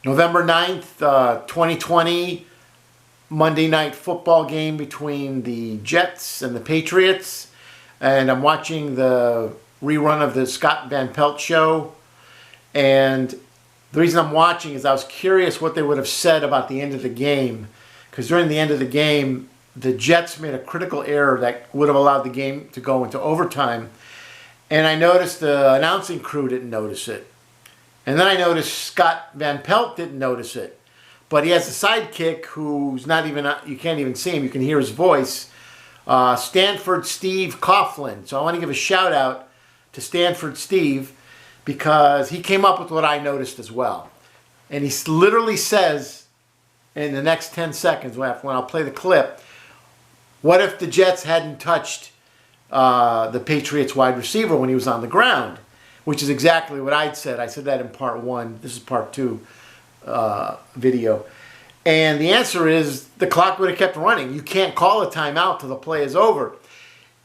November 9th, 2020, Monday Night Football game between the Jets and the Patriots. And I'm watching the rerun of the Scott Van Pelt show. And the reason I'm watching is I was curious what they would have said about the end of the game. Because during the end of the game, the Jets made a critical error that would have allowed the game to go into overtime. And I noticed the announcing crew didn't notice it. And then I noticed Scott Van Pelt didn't notice it. But he has a sidekick who's not even, you can't even see him, you can hear his voice. Stanford Steve Coughlin. So I want to give a shout out to Stanford Steve because he came up with what I noticed as well. And he literally says in the next 10 seconds when I'll play the clip, what if the Jets hadn't touched the Patriots wide receiver when he was on the ground? Which is exactly what I'd said. I said that in part 1. This is part 2 video. And the answer is the clock would have kept running. You can't call a timeout till the play is over.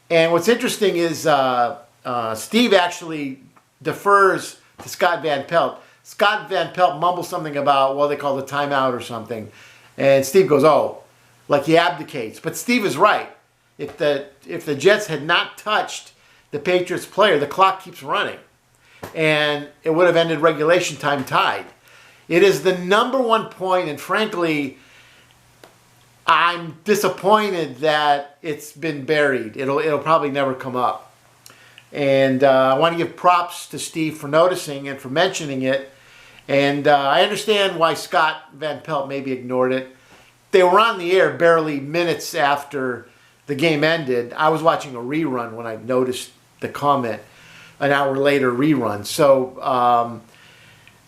And what's interesting is Steve actually defers to Scott Van Pelt. Scott Van Pelt mumbles something about, well, they called a timeout or something. And Steve goes, oh, like he abdicates. But Steve is right. If the Jets had not touched the Patriots player, the clock keeps running. And it would have ended regulation time tied. It is the #1 point, and frankly, I'm disappointed that it's been buried. It'll probably never come up. And I want to give props to Steve for noticing and for mentioning it. And I understand why Scott Van Pelt maybe ignored it. They were on the air barely minutes after the game ended. I was watching a rerun when I noticed the comment. An hour later rerun. So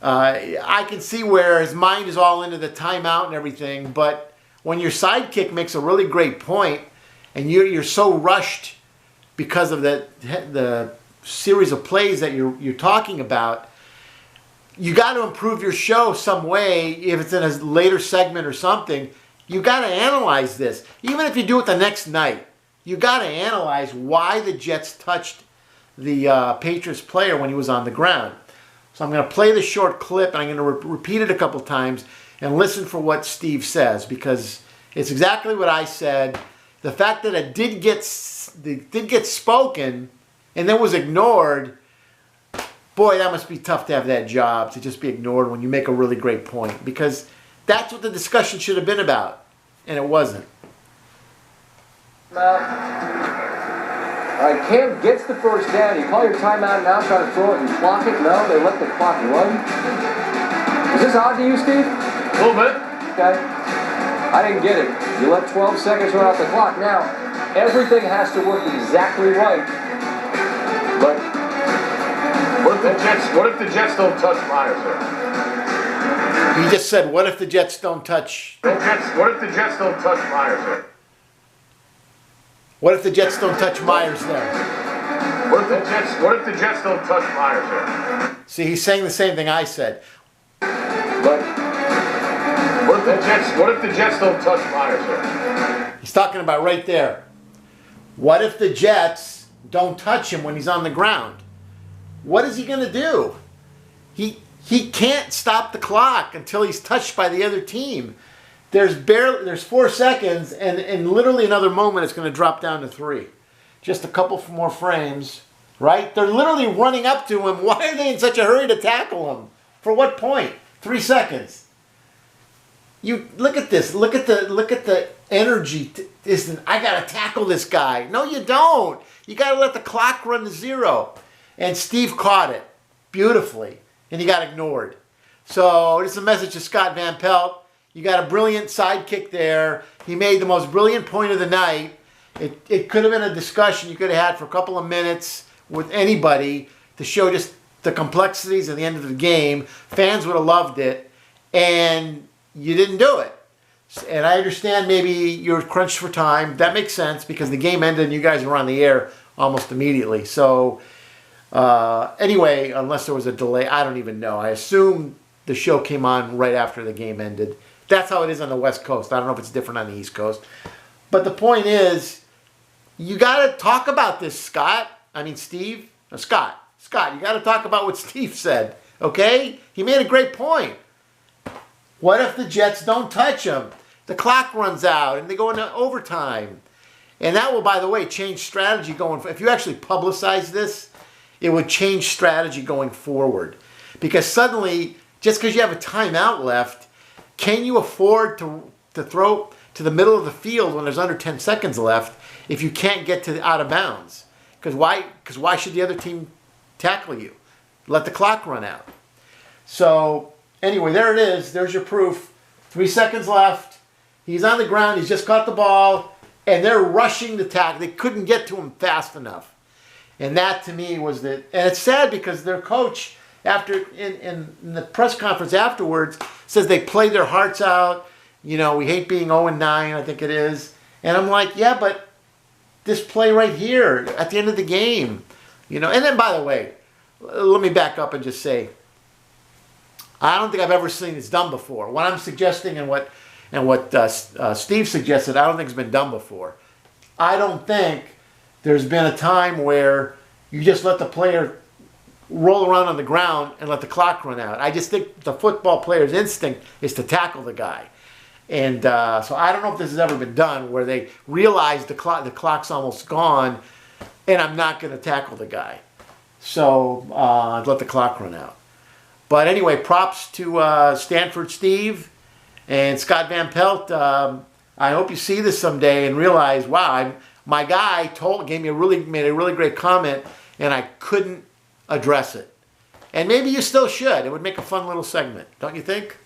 I can see where his mind is all into the timeout and everything, but when your sidekick makes a really great point and you're so rushed because of the series of plays that you're talking about, you got to improve your show some way. If it's in a later segment or something, you got to analyze this. Even if you do it the next night, you got to analyze why the Jets touched the Patriots player when he was on the ground. So I'm going to play the short clip and I'm going to repeat it a couple times and listen for what Steve says because it's exactly what I said. The fact that it did get spoken and then was ignored, boy, that must be tough to have that job, to just be ignored when you make a really great point, because that's what the discussion should have been about, and it wasn't. All right, Cam gets the first down. You call your timeout now, try to throw it and clock it. No, they let the clock run. Is this odd to you, Steve? A little bit. Okay. I didn't get it. You let 12 seconds run off the clock. Now, everything has to work exactly right. But what if the Jets don't touch Myers there? He just said, what if the Jets don't touch... What if the Jets don't touch Myers there? What if the Jets don't touch Myers there? What if the Jets don't touch Myers there? See, he's saying the same thing I said. But what if the Jets don't touch Myers there? He's talking about right there. What if the Jets don't touch him when he's on the ground? What is he going to do? He can't stop the clock until he's touched by the other team. There's 4 seconds, and in literally another moment, it's going to drop down to 3. Just a couple more frames, right? They're literally running up to him. Why are they in such a hurry to tackle him? For what point? 3 seconds. You look at this. Look at the energy. I got to tackle this guy. No, you don't. You got to let the clock run to 0. And Steve caught it beautifully, and he got ignored. So this is a message to Scott Van Pelt. You got a brilliant sidekick there. He made the most brilliant point of the night. It could have been a discussion you could have had for a couple of minutes with anybody to show just the complexities at the end of the game. Fans would have loved it, and you didn't do it. And I understand maybe you're crunched for time. That makes sense because the game ended and you guys were on the air almost immediately. So anyway, unless there was a delay, I don't even know. I assume the show came on right after the game ended. That's how it is on the West Coast. I don't know if it's different on the East Coast. But the point is, you got to talk about this, Scott. I mean, Steve. No, Scott, you got to talk about what Steve said, okay? He made a great point. What if the Jets don't touch him? The clock runs out and they go into overtime. And that will, by the way, change strategy going forward. If you actually publicize this, it would change strategy going forward. Because suddenly, just because you have a timeout left, can you afford to throw to the middle of the field when there's under 10 seconds left if you can't get to the out of bounds? Because why should the other team tackle you? Let the clock run out. So anyway, there it is. There's your proof. 3 seconds left. He's on the ground. He's just caught the ball. And they're rushing the tackle. They couldn't get to him fast enough. And that to me was the... And it's sad because their coach, after in the press conference afterwards, says they played their hearts out. You know, we hate being 0-9, I think it is. And I'm like, yeah, but this play right here at the end of the game. You know, and then by the way, let me back up and just say, I don't think I've ever seen this done before. What I'm suggesting and what Steve suggested, I don't think it's been done before. I don't think there's been a time where you just let the player roll around on the ground and let the clock run out. I just think the football player's instinct is to tackle the guy. And so I don't know if this has ever been done where they realize the clock's almost gone and I'm not going to tackle the guy. So let the clock run out. But anyway, props to Stanford Steve and Scott Van Pelt. I hope you see this someday and realize, wow, my guy made a really great comment and I couldn't address it. And maybe you still should. It would make a fun little segment, don't you think?